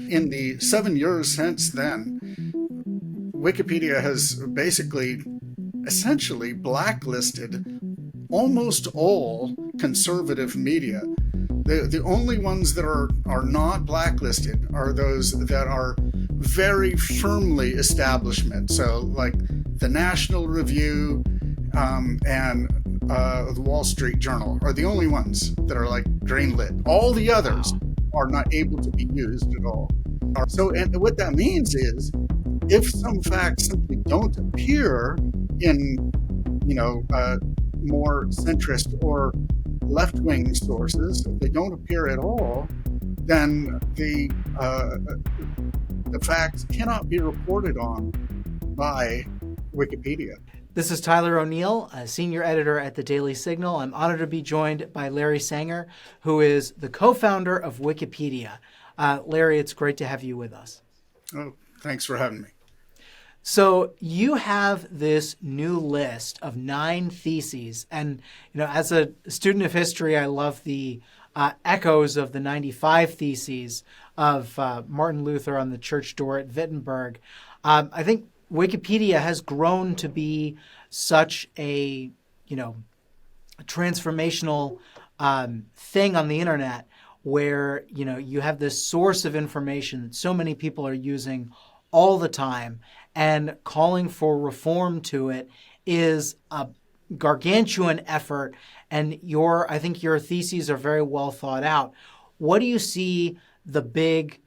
in the 7 years since then, Wikipedia has basically essentially blacklisted almost all conservative media. The only ones that are not blacklisted are those that are very firmly establishment. So, like the National Review and the Wall Street Journal are the only ones that are like green lit. All the others are not able to be used at all. So, and what that means is, if some facts simply don't appear in, more centrist or left-wing sources, if they don't appear at all, then the facts cannot be reported on by Wikipedia. This is Tyler O'Neill, a senior editor at the Daily Signal. I'm honored to be joined by Larry Sanger, who is the co-founder of Wikipedia. Larry, it's great to have you with us. Oh, thanks for having me. So you have this new list of 9 theses. And, as a student of history, I love the echoes of the 95 theses of Martin Luther on the church door at Wittenberg. I think Wikipedia has grown to be such a, transformational thing on the internet where, you have this source of information that so many people are using all the time, and calling for reform to it is a gargantuan effort. And I think your theses are very well thought out. What do you see the big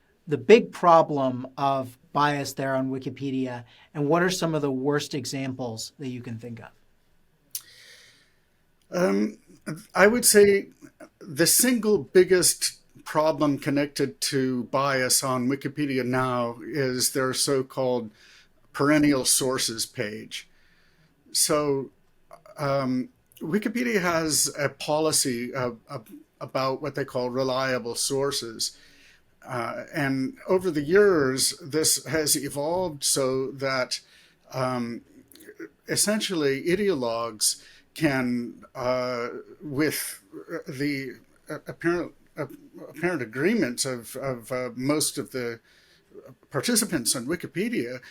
problem of bias there on Wikipedia, and what are some of the worst examples that you can think of? I would say the single biggest problem connected to bias on Wikipedia now is their so-called Perennial sources page. So Wikipedia has a policy about what they call reliable sources. And over the years, this has evolved so that essentially ideologues can, with the apparent agreements of most of the participants on Wikipedia,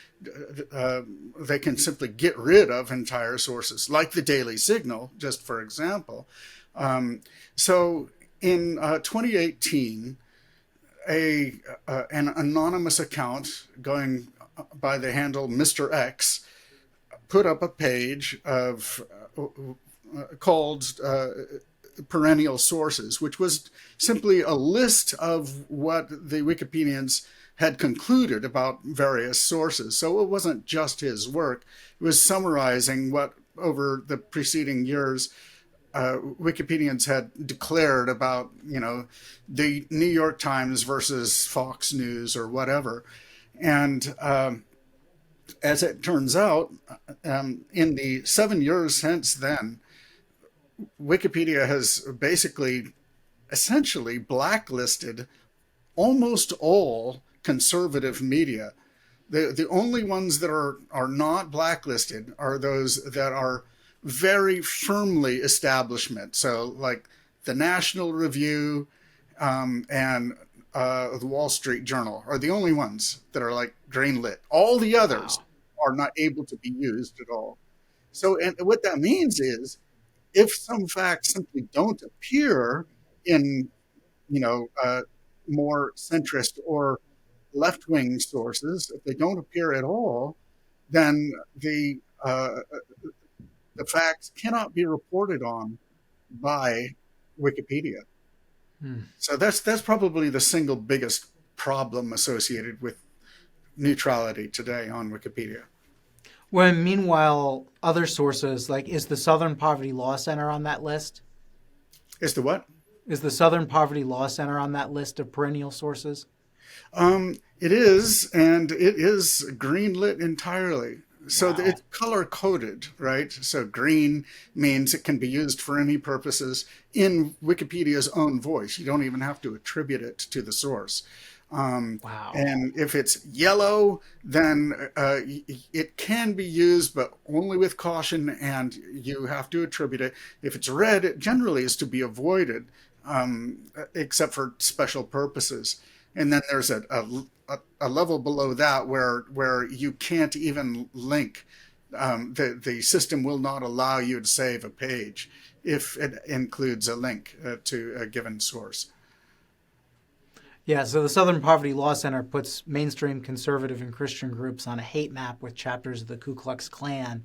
they can simply get rid of entire sources, like the Daily Signal, just for example. So in 2018, an anonymous account going by the handle Mr. X put up a page called Perennial sources, which was simply a list of what the Wikipedians had concluded about various sources. So it wasn't just his work. It was summarizing what over the preceding years Wikipedians had declared about, the New York Times versus Fox News or whatever. And as it turns out, in the 7 years since then, Wikipedia has basically essentially blacklisted almost all conservative media. The only ones that are not blacklisted are those that are very firmly establishment. So like the National Review and the Wall Street Journal are the only ones that are like green lit. All the others are not able to be used at all. So, and what that means is, if some facts simply don't appear in, more centrist or left-wing sources, if they don't appear at all, then the facts cannot be reported on by Wikipedia. So that's probably the single biggest problem associated with neutrality today on Wikipedia. When meanwhile, other sources, like, is the Southern Poverty Law Center on that list? Is the what? Is the Southern Poverty Law Center on that list of perennial sources? It is, and it is green lit entirely. So it's color coded, right? So green means it can be used for any purposes in Wikipedia's own voice. You don't even have to attribute it to the source. And if it's yellow, then it can be used, but only with caution, and you have to attribute it. If it's red, it generally is to be avoided, except for special purposes. And then there's a level below that where you can't even link. The system will not allow you to save a page if it includes a link to a given source. Yeah, so the Southern Poverty Law Center puts mainstream conservative and Christian groups on a hate map with chapters of the Ku Klux Klan.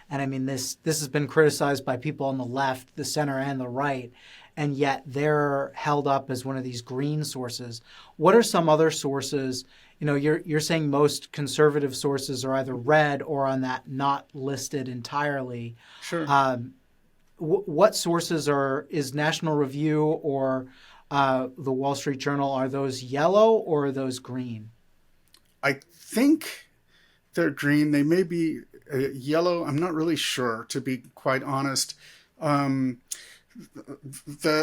And I mean, this has been criticized by people on the left, the center, and the right, and yet they're held up as one of these green sources. What are some other sources? You know, you're saying most conservative sources are either red or on that not listed entirely. Sure. What sources is National Review or the Wall Street Journal, are those yellow or are those green? I think they're green. They may be yellow. I'm not really sure, to be quite honest. The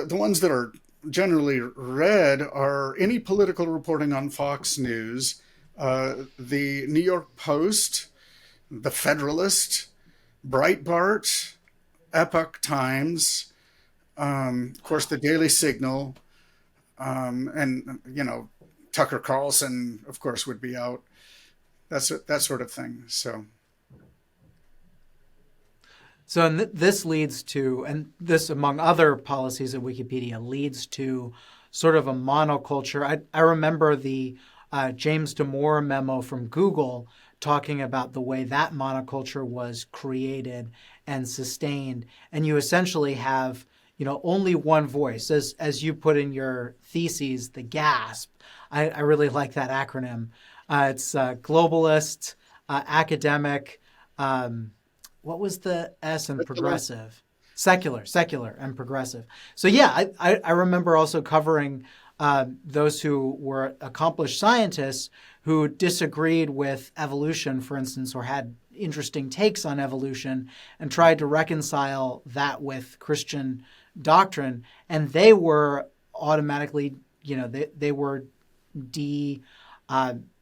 ones that are generally red are any political reporting on Fox News, the New York Post, the Federalist, Breitbart, Epoch Times, of course, the Daily Signal, and Tucker Carlson, of course, would be out. That sort of thing. So and this leads to, and this among other policies of Wikipedia, leads to sort of a monoculture. I remember the James Damore memo from Google talking about the way that monoculture was created and sustained. And you essentially have, only one voice. As you put in your theses, the GASP. I really like that acronym. It's globalist, academic, what was the S and progressive? Secular and progressive. So yeah, I remember also covering those who were accomplished scientists who disagreed with evolution, for instance, or had interesting takes on evolution and tried to reconcile that with Christian doctrine. And they were automatically, they were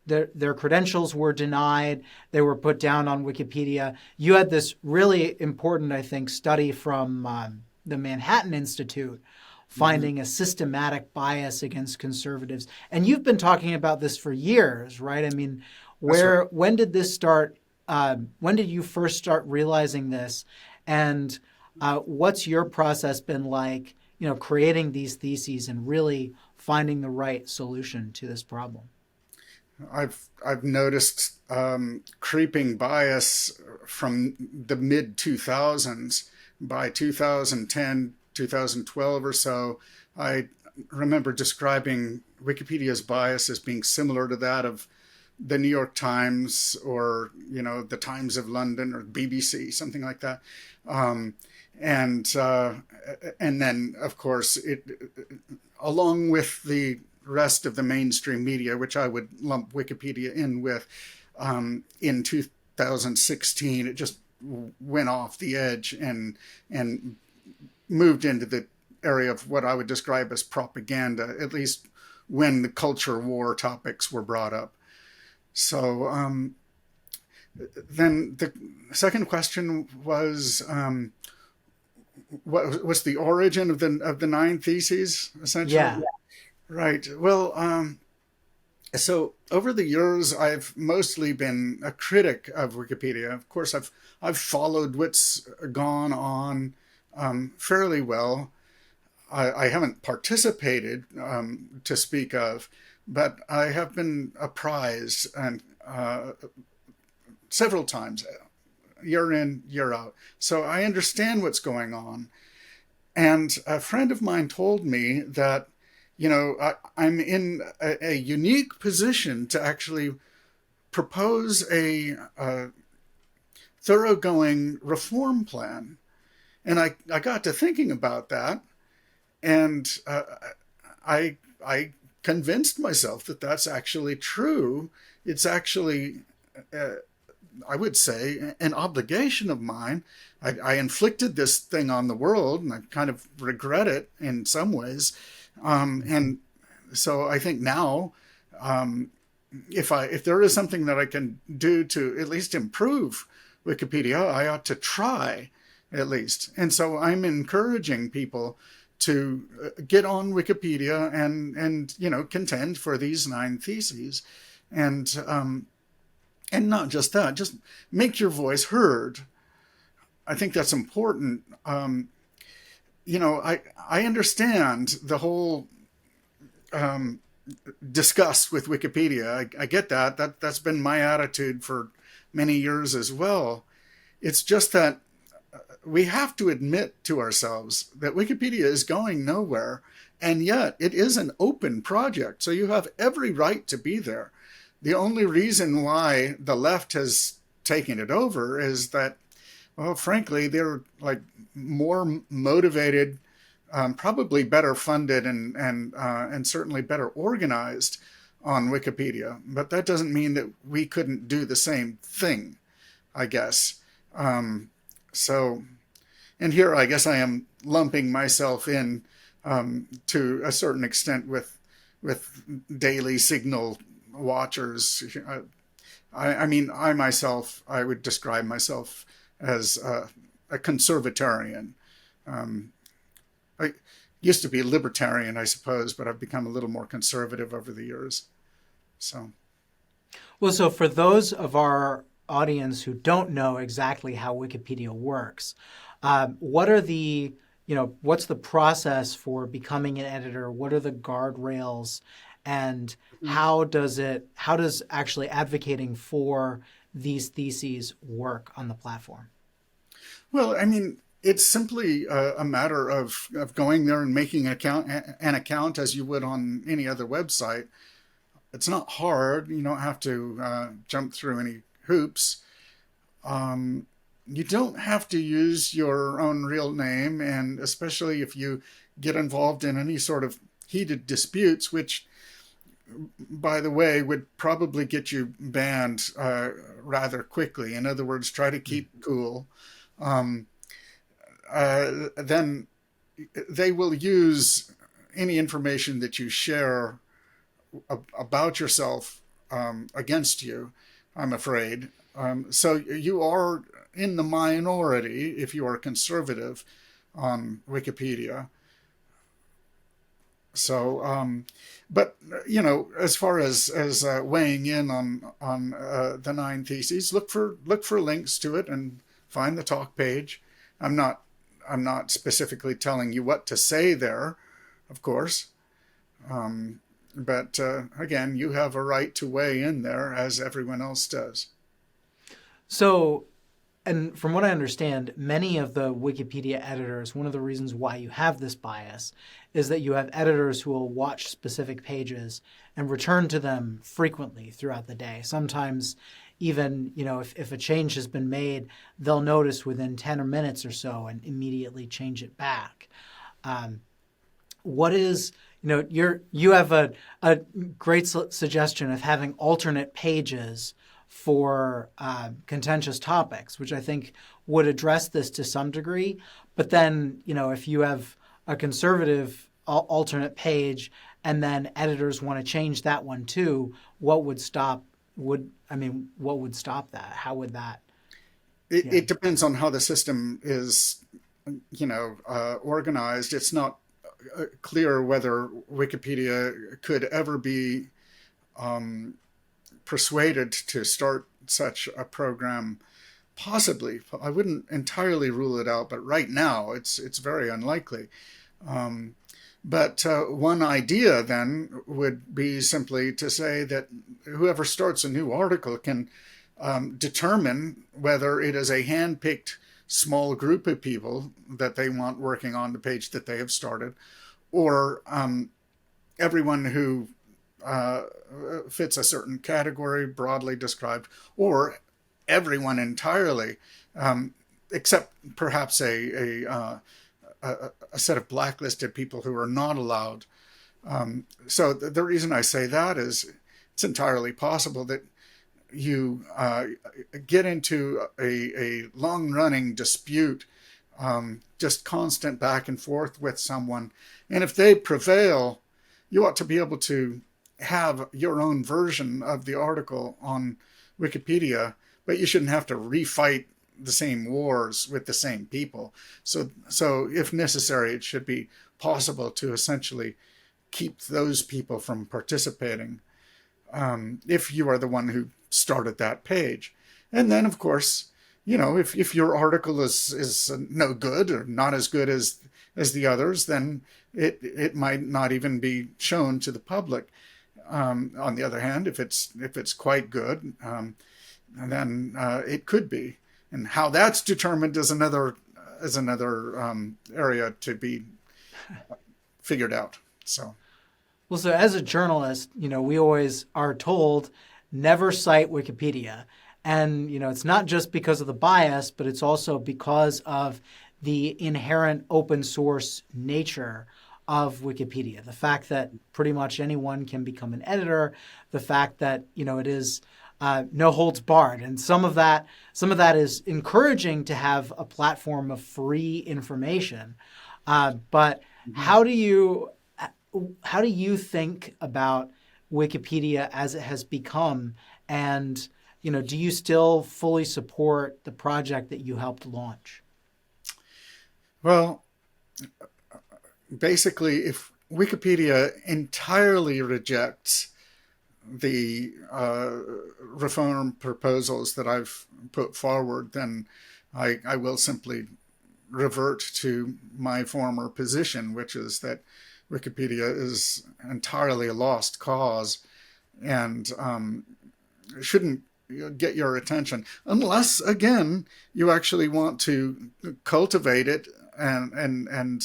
their credentials were denied. They were put down on Wikipedia. You had this really important, I think, study from the Manhattan Institute finding a systematic bias against conservatives. And you've been talking about this for years, right? I mean, when did this start? When did you first start realizing this? And what's your process been like, creating these theses and really finding the right solution to this problem? I've noticed creeping bias from the mid 2000s. By 2010, 2012 or so, I remember describing Wikipedia's bias as being similar to that of the New York Times or the Times of London or BBC, something like that. And then of course along with the rest of the mainstream media, which I would lump Wikipedia in with, in 2016, it just went off the edge and moved into the area of what I would describe as propaganda, at least when the culture war topics were brought up. So then the second question was, what was the origin of the 9 theses, essentially? Yeah. Right. Well, so over the years, I've mostly been a critic of Wikipedia. Of course, I've followed what's gone on fairly well. I haven't participated to speak of, but I have been apprised and several times, year in, year out. So I understand what's going on. And a friend of mine told me that I'm in a unique position to actually propose a thoroughgoing reform plan. And I got to thinking about that, and I convinced myself that that's actually true. It's actually, I would say, an obligation of mine. I inflicted this thing on the world, and I kind of regret it in some ways. And so I think now, if there is something that I can do to at least improve Wikipedia, I ought to try at least. And so I'm encouraging people to get on Wikipedia and contend for these 9 theses, and not just that, just make your voice heard. I think that's important. I understand the whole disgust with Wikipedia. I get that. That's been my attitude for many years as well. It's just that we have to admit to ourselves that Wikipedia is going nowhere, and yet it is an open project. So you have every right to be there. The only reason why the left has taken it over is that, well, frankly, they're like more motivated, probably better funded, and certainly better organized on Wikipedia. But that doesn't mean that we couldn't do the same thing, I guess. So, and here I guess I am lumping myself in to a certain extent with Daily Signal watchers. I mean, I myself, I would describe myself as a conservatarian. I used to be a libertarian, I suppose, but I've become a little more conservative over the years. So, well, so for those of our audience who don't know exactly how Wikipedia works, what are the, what's the process for becoming an editor? What are the guardrails? And how does actually advocating for these theses work on the platform? Well, I mean, it's simply a matter of going there and making an account as you would on any other website. It's not hard. You don't have to jump through any hoops. You don't have to use your own real name, and especially if you get involved in any sort of heated disputes, which, by the way, would probably get you banned rather quickly. In other words, try to keep cool. Then they will use any information that you share about yourself against you, I'm afraid. So you are in the minority if you are conservative on Wikipedia. So, but as far as weighing in on the 9 theses, look for links to it and find the talk page. I'm not specifically telling you what to say there, of course. But again, you have a right to weigh in there as everyone else does. So, and from what I understand, many of the Wikipedia editors, one of the reasons why you have this bias is that you have editors who will watch specific pages and return to them frequently throughout the day. Sometimes even, if a change has been made, they'll notice within 10 minutes or so and immediately change it back. What is, you have a great suggestion of having alternate pages for contentious topics, which I think would address this to some degree. But then, if you have a conservative alternate page and then editors want to change that one too, what would stop that? How would that? It depends on how the system is, organized. It's not clear whether Wikipedia could ever be persuaded to start such a program. Possibly. I wouldn't entirely rule it out, but right now it's very unlikely. But one idea then would be simply to say that whoever starts a new article can determine whether it is a hand-picked small group of people that they want working on the page that they have started, or everyone who fits a certain category broadly described, or everyone entirely, except perhaps a set of blacklisted people who are not allowed. So the reason I say that is it's entirely possible that you get into a long-running dispute, just constant back and forth with someone, and if they prevail, you ought to be able to have your own version of the article on Wikipedia, but you shouldn't have to refight the same wars with the same people. So if necessary, it should be possible to essentially keep those people from participating, if you are the one who started that page. And then, of course, if your article is no good or not as good as the others, then it might not even be shown to the public. On the other hand, if it's quite good, then it could be. And how that's determined is another area to be figured out. So. Well, so as a journalist, we always are told never cite Wikipedia. And, it's not just because of the bias, but it's also because of the inherent open source nature of Wikipedia. The fact that pretty much anyone can become an editor, the fact that, it is no holds barred. And some of that is encouraging to have a platform of free information. But how do you think about Wikipedia as it has become? And, do you still fully support the project that you helped launch? Well, basically, if Wikipedia entirely rejects the reform proposals that I've put forward, then I will simply revert to my former position, which is that Wikipedia is entirely a lost cause and shouldn't get your attention unless, again, you actually want to cultivate it and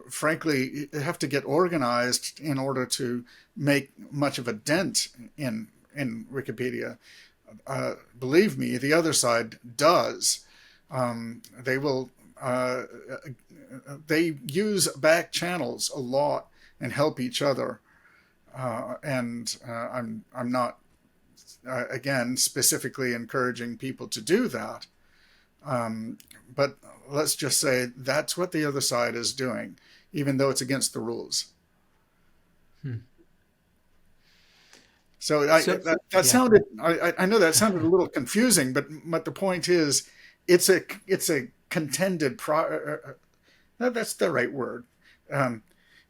frankly, you have to get organized in order to make much of a dent in Wikipedia. Believe me, the other side does. They will. They use back channels a lot and help each other. And I'm not again specifically encouraging people to do that. But let's just say that's what the other side is doing, even though it's against the rules. So that sounded. I know that sounded a little confusing, but the point is, it's a contended. That's the right word.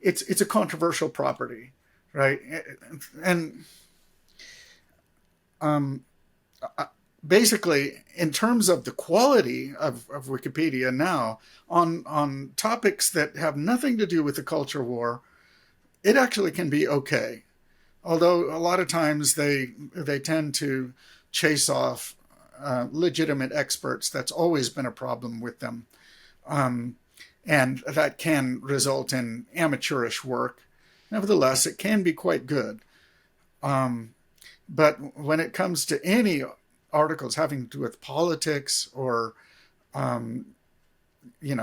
It's a controversial property, right? And basically, in terms of the quality of Wikipedia now, on topics that have nothing to do with the culture war, it actually can be okay. Although a lot of times they tend to chase off legitimate experts. That's always been a problem with them. And that can result in amateurish work. Nevertheless, it can be quite good. But when it comes to any articles having to do with politics or,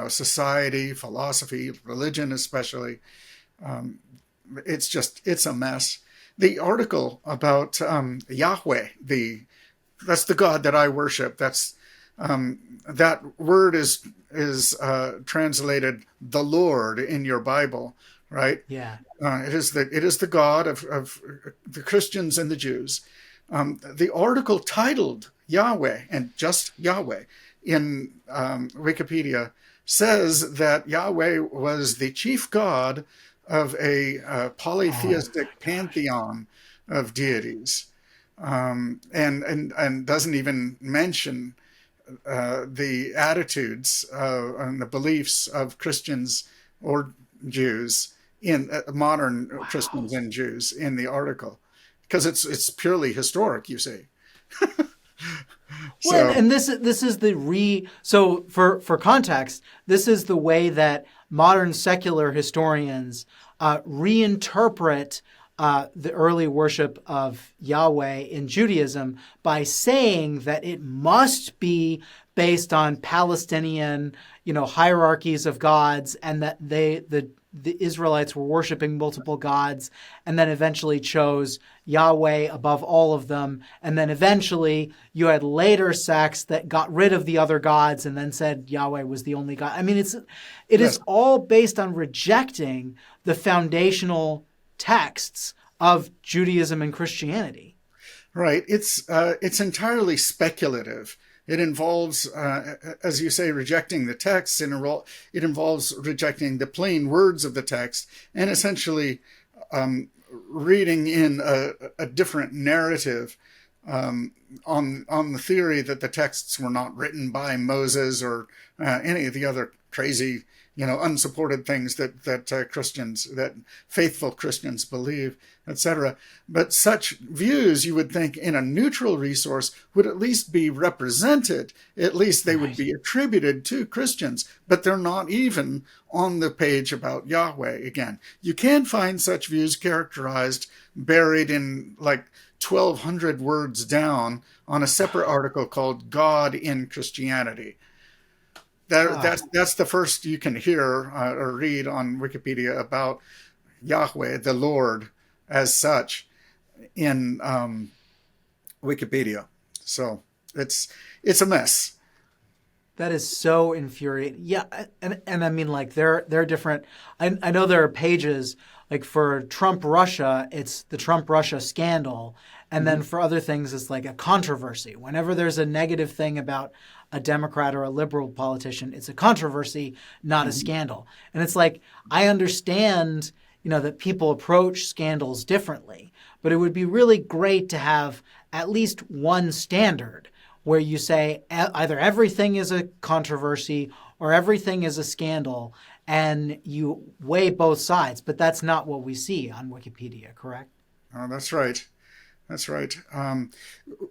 society, philosophy, religion especially, it's a mess. The article about Yahweh, that's the God that I worship. That's that word is translated the Lord in your Bible, right? Yeah. It is the God of the Christians and the Jews. The article titled Yahweh and just Yahweh in Wikipedia says that Yahweh was the chief god of a polytheistic pantheon of deities, and doesn't even mention the attitudes and the beliefs of Christians or Jews in modern Christians and Jews in the article, because it's purely historic, you see. Well, and this is so for context, this is the way that modern secular historians reinterpret the early worship of Yahweh in Judaism by saying that it must be based on Palestinian, hierarchies of gods, and that the Israelites were worshiping multiple gods, and then eventually chose Yahweh above all of them. And then eventually you had later sects that got rid of the other gods and then said Yahweh was the only God. I mean, it is all based on rejecting the foundational texts of Judaism and Christianity. Right. It's entirely speculative. It involves, as you say, rejecting the text. It involves rejecting the plain words of the text and essentially reading in a different narrative on the theory that the texts were not written by Moses or any of the other crazy, unsupported things that Christians, that faithful Christians believe, etc. But such views, you would think, in a neutral resource would at least be represented. At least they would be attributed to Christians, but they're not even on the page about Yahweh. Again, you can find such views characterized, buried in like 1,200 words down on a separate article called God in Christianity. That's the first you can hear or read on Wikipedia about Yahweh, the Lord, as such in Wikipedia. So it's a mess. That is so infuriating. Yeah, and I mean, like there are different. I know there are pages like for Trump Russia, it's the Trump Russia scandal, and then for other things, it's like a controversy. Whenever there's a negative thing about a Democrat or a liberal politician, it's a controversy, not a scandal. And it's like I understand, that people approach scandals differently, but it would be really great to have at least one standard where you say either everything is a controversy or everything is a scandal, and you weigh both sides. But that's not what we see on Wikipedia, correct? Oh, that's right. That's right.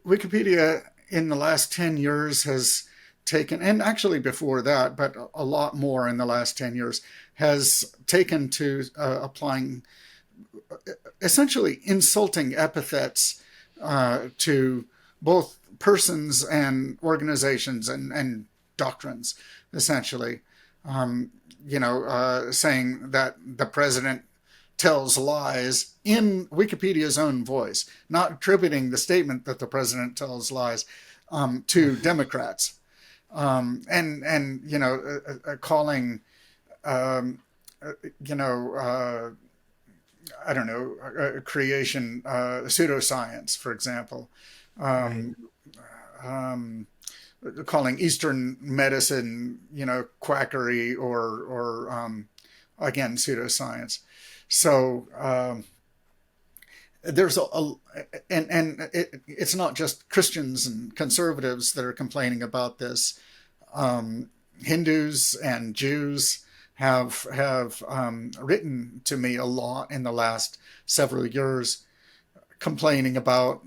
Wikipedia in the last 10 years has taken, and actually before that, but a lot more in the last 10 years, has taken to applying essentially insulting epithets to both persons and organizations and doctrines, essentially. Saying that the president tells lies in Wikipedia's own voice, not attributing the statement that the president tells lies to Democrats, calling, I don't know, creation pseudoscience, for example. Calling Eastern medicine, quackery or again, pseudoscience. So there's it's not just Christians and conservatives that are complaining about this. Hindus and Jews have written to me a lot in the last several years, complaining about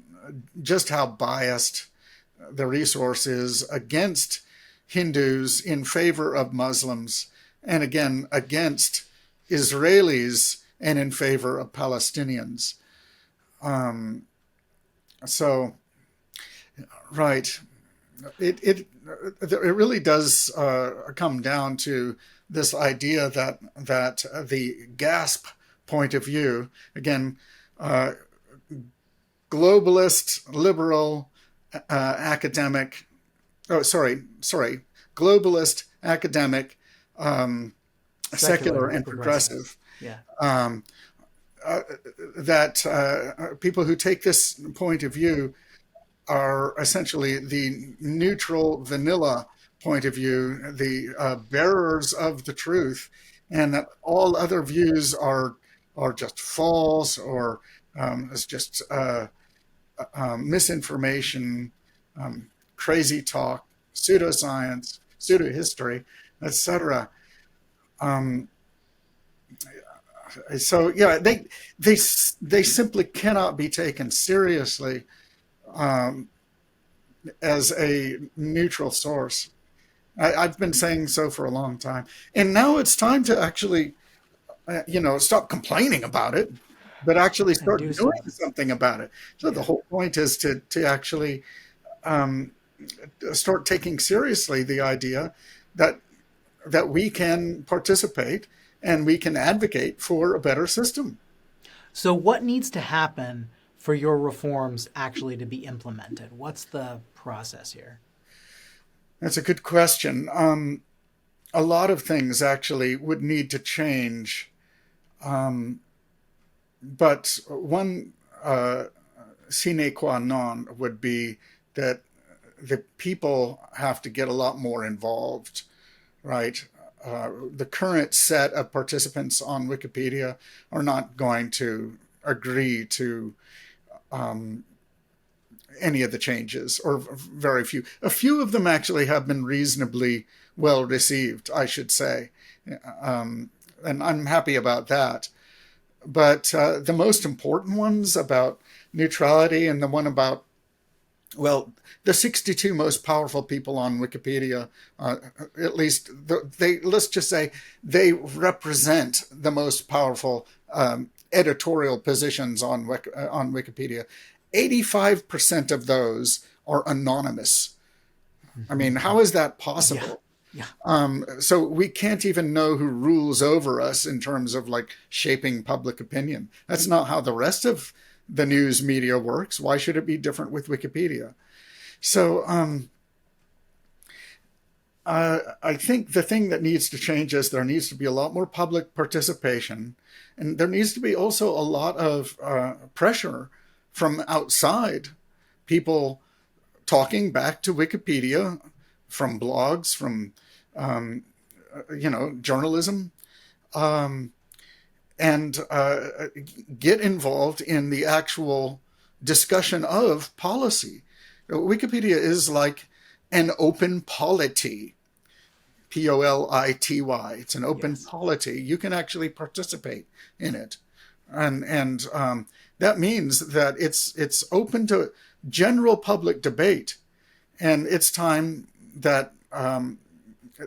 just how biased the resource is against Hindus in favor of Muslims, and again against Israelis and in favor of Palestinians. Right, it really does come down to this idea that the GASP point of view, again, globalist, liberal, academic, globalist, academic, secular and progressive. Yeah. That people who take this point of view are essentially the neutral, vanilla point of view, the bearers of the truth, and that all other views are just false or it's just misinformation, crazy talk, pseudoscience, pseudohistory, etc. So yeah, they simply cannot be taken seriously as a neutral source. I've been saying so for a long time, and now it's time to actually, stop complaining about it, but actually start doing something about it. So the whole point is to actually start taking seriously the idea that we can participate and we can advocate for a better system. So what needs to happen for your reforms actually to be implemented? What's the process here? That's a good question. A lot of things actually would need to change. But one sine qua non would be that the people have to get a lot more involved, right? The current set of participants on Wikipedia are not going to agree to any of the changes, or very few. A few of them actually have been reasonably well received, I should say. And I'm happy about that. But the most important ones about neutrality and the one about, well, the 62 most powerful people on Wikipedia, at least let's just say they represent the most powerful editorial positions on Wikipedia. 85% of those are anonymous. I mean, how is that possible? Yeah. So we can't even know who rules over us in terms of like shaping public opinion. That's not how the rest of the news media works. Why should it be different with Wikipedia? So I think the thing that needs to change is there needs to be a lot more public participation, and there needs to be also a lot of pressure from outside, people talking back to Wikipedia, from blogs, from journalism, and get involved in the actual discussion of policy. Wikipedia is like an open polity, polity. It's an open polity. You can actually participate in it, and that means that it's open to general public debate, and it's time that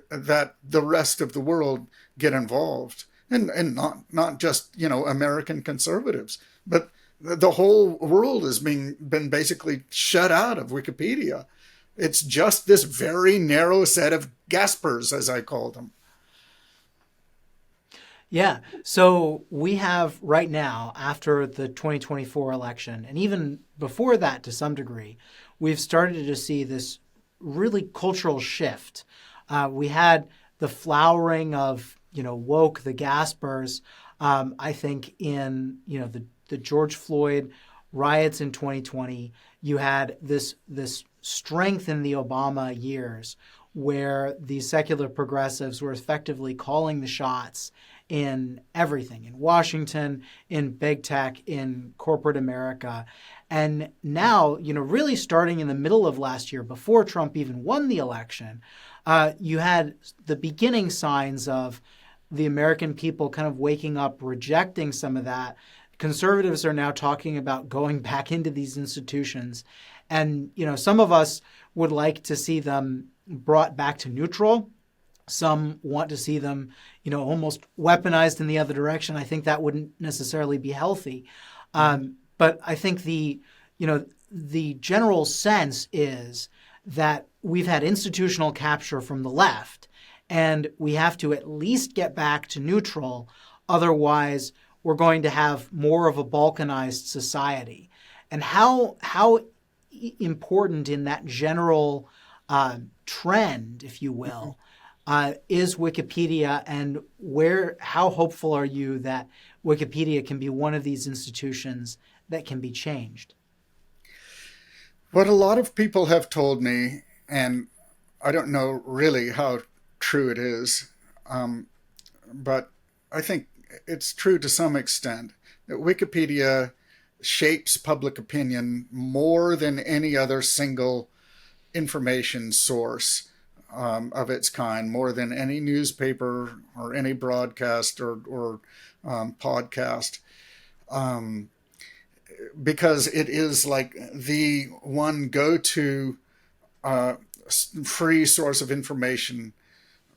that the rest of the world get involved, and not just American conservatives, but the whole world has been basically shut out of Wikipedia. It's just this very narrow set of gaspers, as I call them. Yeah. So we have right now, after the 2024 election, and even before that to some degree, we've started to see this really cultural shift. We had the flowering of, woke, the gaspers, I think in, the George Floyd riots in 2020. You had this strength in the Obama years where the secular progressives were effectively calling the shots in everything, in Washington, in big tech, in corporate America. And now, really starting in the middle of last year, before Trump even won the election, you had the beginning signs of the American people kind of waking up, rejecting some of that. Conservatives are now talking about going back into these institutions. And, some of us would like to see them brought back to neutral. Some want to see them, almost weaponized in the other direction. I think that wouldn't necessarily be healthy. But I think the general sense is that we've had institutional capture from the left, and we have to at least get back to neutral. Otherwise, we're going to have more of a balkanized society. And how important in that general trend, if you will, is Wikipedia, and how hopeful are you that Wikipedia can be one of these institutions that can be changed? What a lot of people have told me, and I don't know really how true it is, but I think it's true to some extent, that Wikipedia shapes public opinion more than any other single information source of its kind, more than any newspaper or any broadcast or podcast, because it is like the one go-to free source of information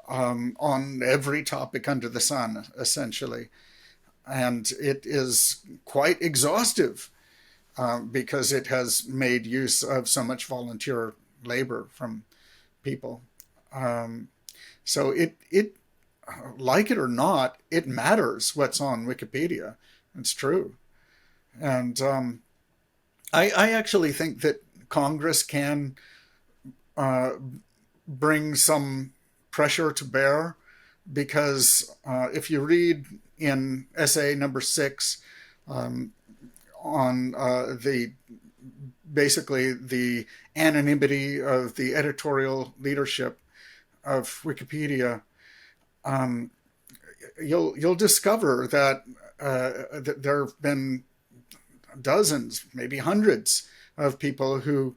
on every topic under the sun, essentially. And it is quite exhaustive because it has made use of so much volunteer labor from people. So it, like it or not, it matters what's on Wikipedia. It's true. And I actually think that Congress can bring some pressure to bear, because if you read in essay number 6 on the basically the anonymity of the editorial leadership of Wikipedia, you'll discover that there have been dozens, maybe hundreds of people who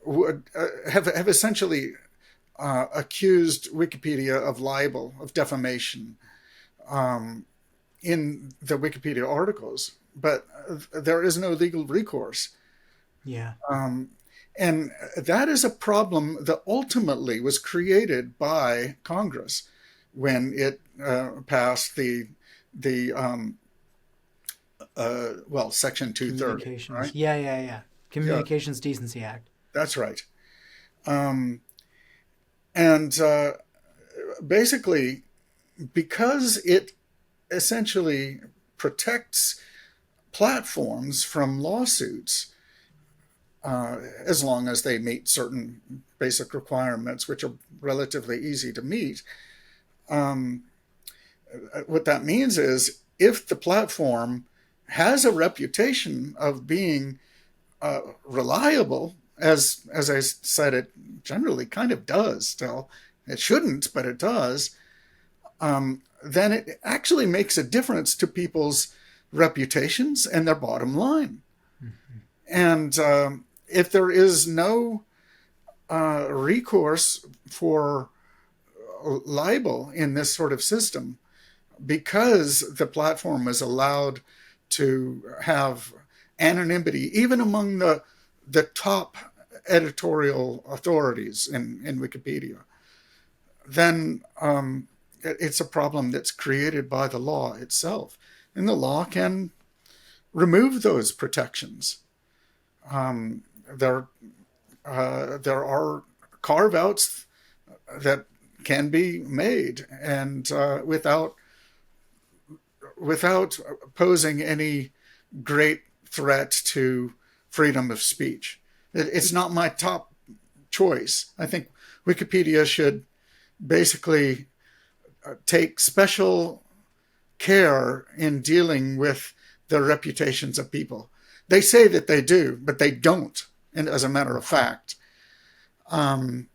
would have essentially accused Wikipedia of libel, of defamation, in the Wikipedia articles, but there is no legal recourse. Yeah. And that is a problem that ultimately was created by Congress when it passed the Section 230. Communications. Right? Yeah. Communications Decency Act. That's right. And basically, because it essentially protects platforms from lawsuits, as long as they meet certain basic requirements, which are relatively easy to meet. What that means is if the platform has a reputation of being reliable, as I said, it generally kind of does still. It shouldn't, but it does. Then it actually makes a difference to people's reputations and their bottom line. Mm-hmm. And if there is no recourse for libel in this sort of system, because the platform is allowed to have anonymity, even among the top editorial authorities in Wikipedia, then it's a problem that's created by the law itself. And the law can remove those protections. There are carve-outs that can be made, and without posing any great threat to freedom of speech. It's not my top choice. I think Wikipedia should basically take special care in dealing with the reputations of people. They say that they do, but they don't, and as a matter of fact. And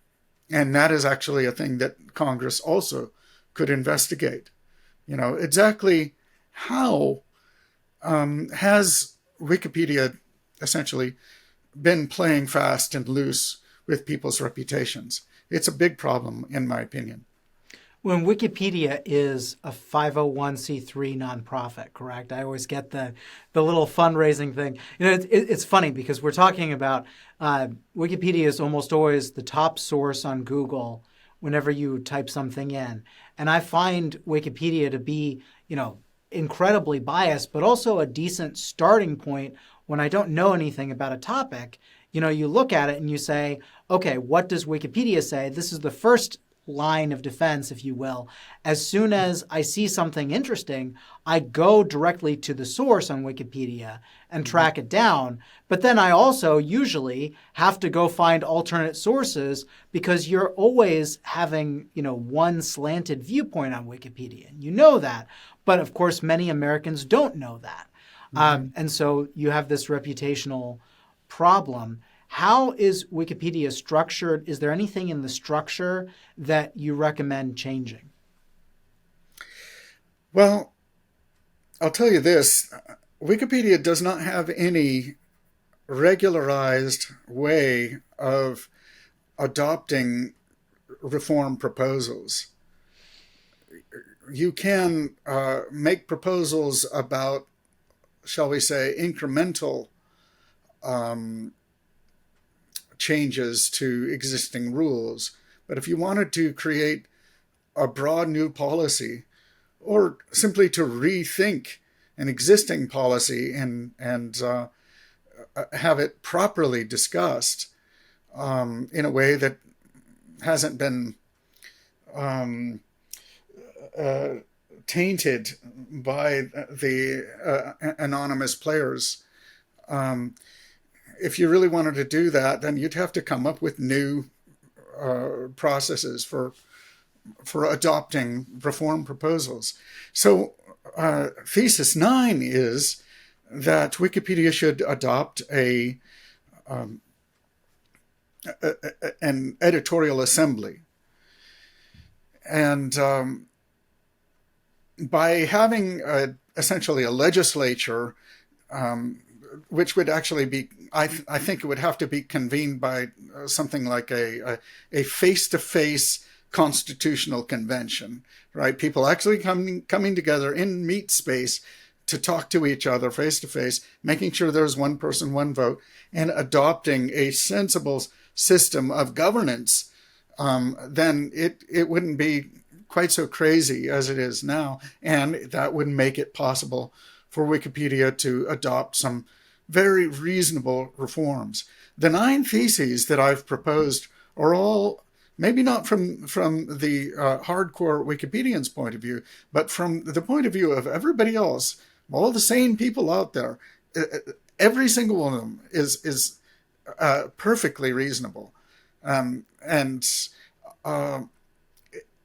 that is actually a thing that Congress also could investigate. Exactly how has Wikipedia essentially been playing fast and loose with people's reputations? It's a big problem, in my opinion. When Wikipedia is a 501c3 nonprofit, correct? I always get the little fundraising thing. It's funny because we're talking about Wikipedia is almost always the top source on Google whenever you type something in. And I find Wikipedia to be, incredibly biased, but also a decent starting point when I don't know anything about a topic. You look at it and you say, okay, what does Wikipedia say? This is the first line of defense, if you will. As soon as I see something interesting, I go directly to the source on Wikipedia and track it down. But then I also usually have to go find alternate sources because you're always having, one slanted viewpoint on Wikipedia. You know that. But of course, many Americans don't know that. And so you have this reputational problem. How is Wikipedia structured? Is there anything in the structure that you recommend changing? Well, I'll tell you this. Wikipedia does not have any regularized way of adopting reform proposals. You can make proposals about, shall we say, incremental changes to existing rules. But if you wanted to create a broad new policy, or simply to rethink an existing policy and have it properly discussed in a way that hasn't been tainted by the anonymous players, if you really wanted to do that, then you'd have to come up with new processes for adopting reform proposals. So thesis 9 is that Wikipedia should adopt a an editorial assembly. And by having essentially a legislature, which would actually be, I think it would have to be convened by something like a face-to-face constitutional convention, right? People actually coming together in meet space to talk to each other face to face, making sure there's one person, one vote, and adopting a sensible system of governance, then it wouldn't be quite so crazy as it is now. And that would make it possible for Wikipedia to adopt some very reasonable reforms. The 9 theses that I've proposed are all maybe not from the hardcore Wikipedians' point of view, but from the point of view of everybody else, all the sane people out there. Every single one of them is perfectly reasonable, and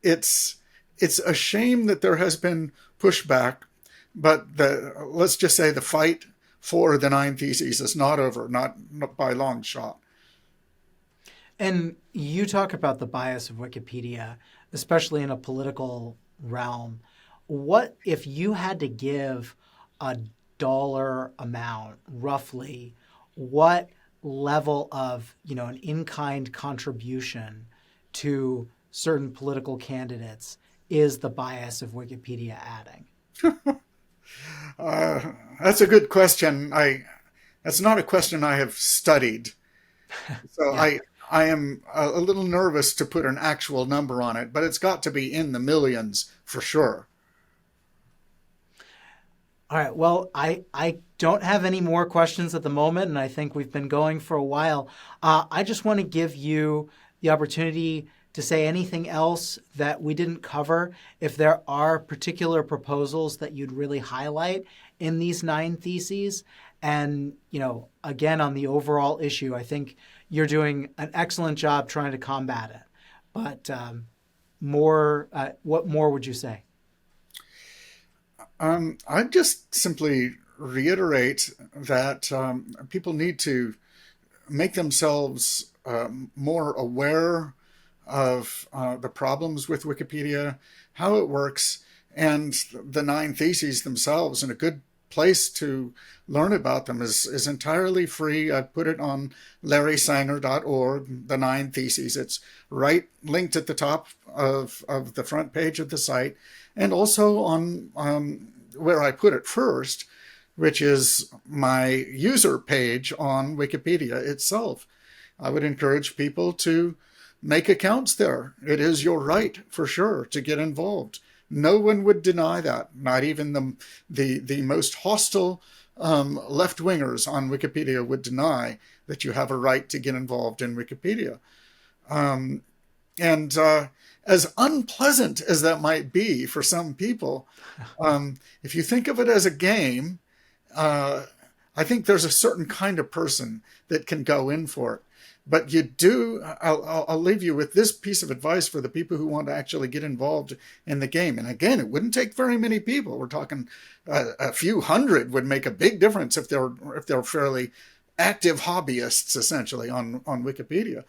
it's a shame that there has been pushback, but let's just say the fight for the 9 theses is not over, not by a long shot. And you talk about the bias of Wikipedia, especially in a political realm. What if you had to give a dollar amount, roughly, what level of, an in-kind contribution to certain political candidates is the bias of Wikipedia adding? That's a good question. That's not a question I have studied. So Yeah. I am a little nervous to put an actual number on it, but it's got to be in the millions for sure. All right. Well, I don't have any more questions at the moment, and I think we've been going for a while. I just want to give you the opportunity to say anything else that we didn't cover. If there are particular proposals that you'd really highlight in these 9 theses, and again on the overall issue, I think you're doing an excellent job trying to combat it. But what more would you say? I'd just simply reiterate that people need to make themselves more aware of the problems with Wikipedia, how it works, and the 9 theses themselves. And a good place to learn about them is entirely free. I put it on larrysanger.org, the 9 theses. It's right linked at the top of the front page of the site, and also on where I put it first, which is my user page on Wikipedia itself. I would encourage people to make accounts there. It is your right, for sure, to get involved. No one would deny that, not even the most hostile left-wingers on Wikipedia would deny that you have a right to get involved in Wikipedia. And as unpleasant as that might be for some people, if you think of it as a game, I think there's a certain kind of person that can go in for it. But I'll leave you with this piece of advice for the people who want to actually get involved in the game. And again, it wouldn't take very many people. We're talking a few hundred would make a big difference if they're fairly active hobbyists, essentially, on Wikipedia.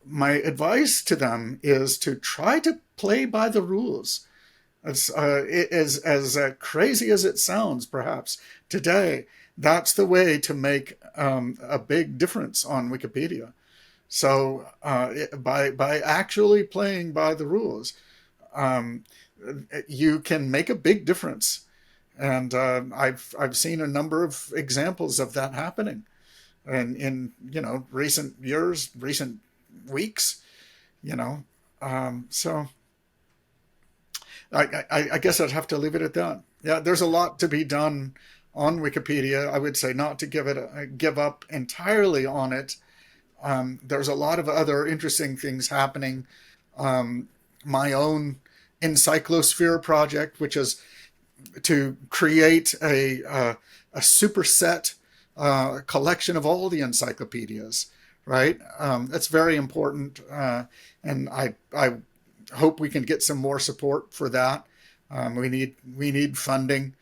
My advice to them is to try to play by the rules. As crazy as it sounds, perhaps today, that's the way to make a big difference on Wikipedia. So by actually playing by the rules, you can make a big difference. And I've seen a number of examples of that happening, and in recent years, recent weeks, so. I guess I'd have to leave it at that. Yeah, there's a lot to be done on Wikipedia. I would say not to give up entirely on it. There's a lot of other interesting things happening. My own Encyclosphere project, which is to create a superset collection of all the encyclopedias, right? That's very important, and I hope we can get some more support for that. We need funding.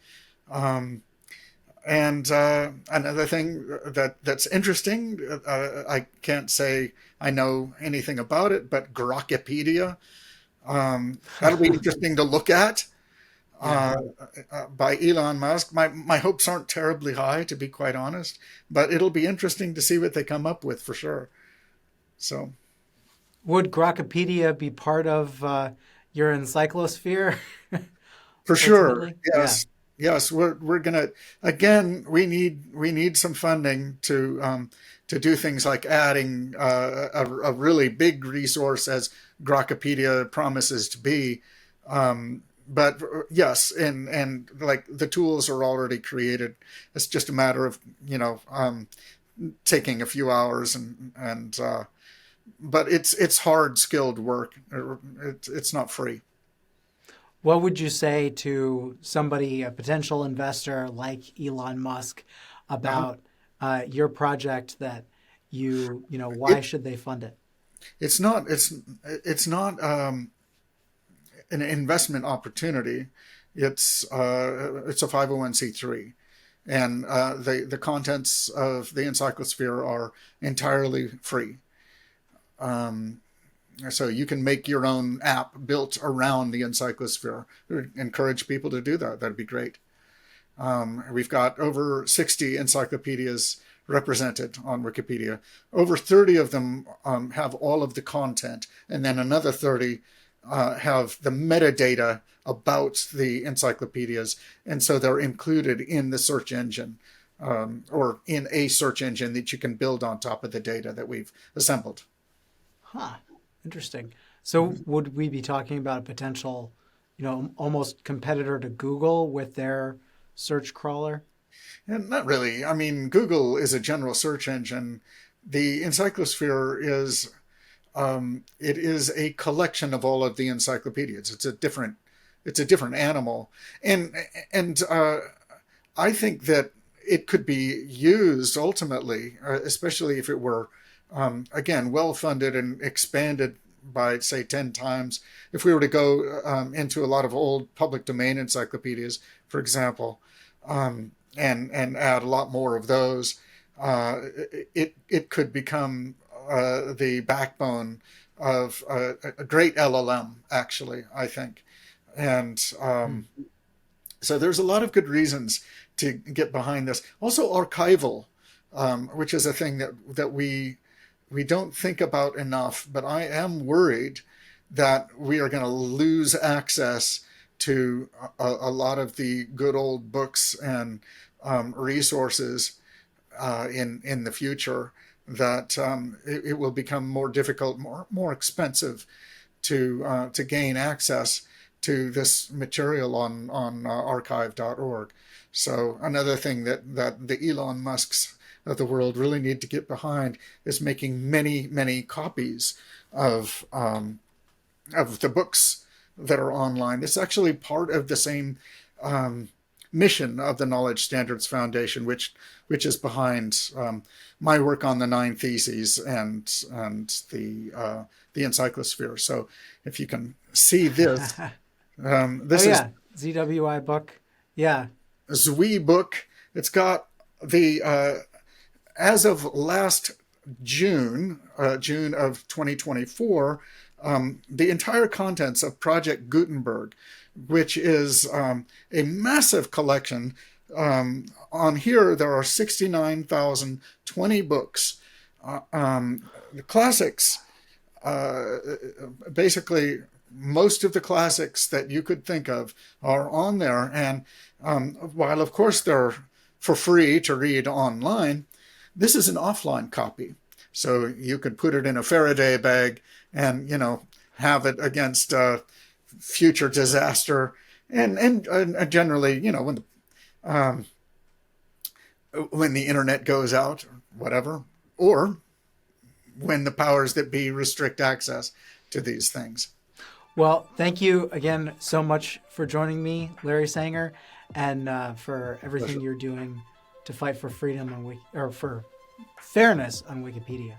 And another thing that's interesting, I can't say I know anything about it, but Grokipedia, that'll be interesting to look at. Yeah. By Elon Musk. My hopes aren't terribly high, to be quite honest, but it'll be interesting to see what they come up with for sure. So, Would Grokipedia be part of your Encyclosphere? for sure, Ultimately? Yeah. yes, yes, we're gonna again. We need some funding to do things like adding a really big resource as Grokipedia promises to be. But yes, and like the tools are already created. It's just a matter of taking a few hours and but it's hard skilled work. It's not free. What would you say to somebody, a potential investor like Elon Musk, Uh-huh. about your project that why It should they fund it? it's not an investment opportunity. It's a 501c3, and the contents of the Encyclosphere are entirely free. Um, so you can make your own app built around the Encyclosphere. I would encourage people to do that. That'd be great. We've got over 60 encyclopedias represented on Wikipedia. Over 30 of them have all of the content, and then another 30 have the metadata about the encyclopedias, and so they're included in the search engine, or in a search engine that you can build on top of the data that we've assembled. Huh. Interesting. So would we be talking about a potential, almost competitor to Google with their search crawler? And not really. I mean, Google is a general search engine. The Encyclosphere is it is a collection of all of the encyclopedias. It's a different animal, and and I think that it could be used ultimately, especially if it were again well funded and expanded by say 10 times. If we were to go into a lot of old public domain encyclopedias, for example, and add a lot more of those, it could become the backbone of a great LLM, actually, I think. And Hmm. so there's a lot of good reasons to get behind this. Also, archival, which is a thing that we don't think about enough, but I am worried that we are going to lose access to a lot of the good old books and resources in the future. That it will become more difficult, more expensive to gain access to this material on archive.org. So another thing that the Elon Musks of the world really need to get behind is making many copies of the books that are online. It's actually part of the same um, mission of the Knowledge Standards Foundation, which is behind my work on the 9 Theses and the Encyclosphere. So if you can see this, Oh this is yeah, ZWI book. Yeah. a Zwi book. It's got the as of last June of 2024, the entire contents of Project Gutenberg, which is a massive collection. On here, there are 69,020 books. The classics, uh, basically, most of the classics that you could think of are on there. And while, of course, they're for free to read online, this is an offline copy. So you could put it in a Faraday bag and, have it against future disaster. And generally, um, when the internet goes out, or whatever, or when the powers that be restrict access to these things. Well, thank you again so much for joining me, Larry Sanger, and for everything Pleasure. you're doing to fight for freedom or for fairness on Wikipedia.